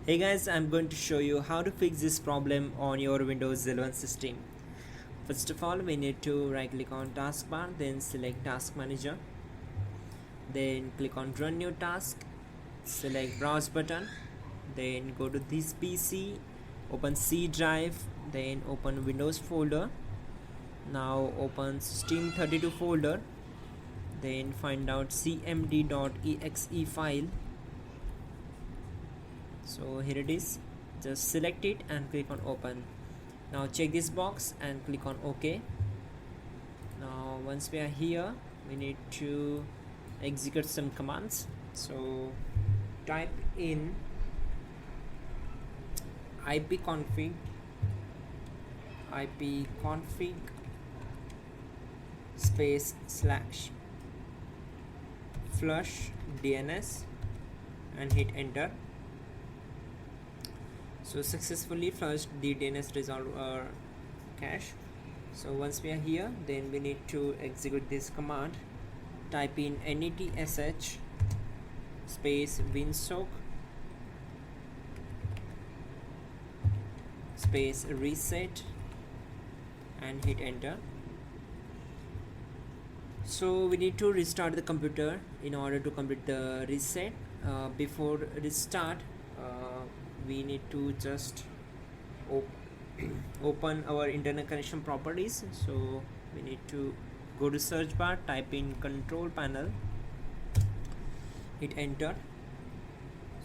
Hey guys, I'm going to show you how to fix this problem on your Windows 11 system. First of all, we need to right click on taskbar, then select task manager, then click on run new task, select browse button, then go to this PC, open C drive, then open Windows folder. Now open system32 folder, then find out cmd.exe file. So here it is, just select it and click on open. Now check this box and click on OK. Now once we are here, we need to execute some commands. So type in ipconfig space slash flush DNS and hit enter. So successfully flushed the DNS resolver cache. So once we are here, then we need to execute this command. Type in netsh space winsock space reset and hit enter. So we need to restart the computer in order to complete the reset. Before restart, we need to just open our internet connection properties. So we need to go to search bar, type in control panel, hit enter.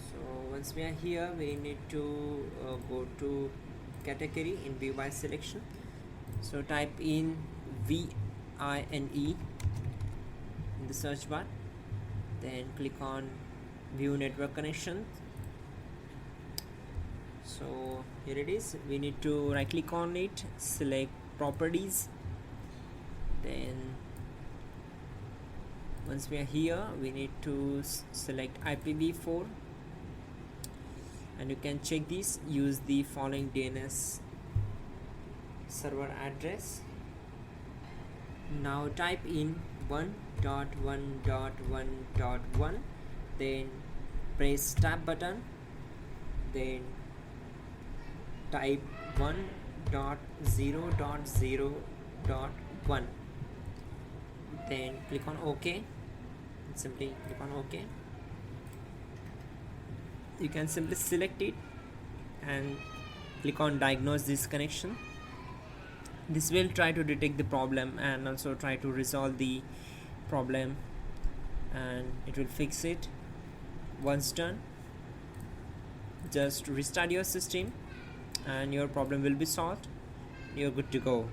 So once we are here, we need to go to category in view by selection. So type in VINE in the search bar, then click on view network connection. So here it is, we need to right click on it, select properties, then once we are here, we need to select IPv4, and you can check this, use the following DNS server address. Now type in 1.1.1.1, then press tab button, then type 1.0.0.1, then click on OK. Simply click on OK. You can simply select it and click on diagnose this connection. This will try to detect the problem and also try to resolve the problem, and it will fix it. Once done, just restart your system and your problem will be solved. You're good to go.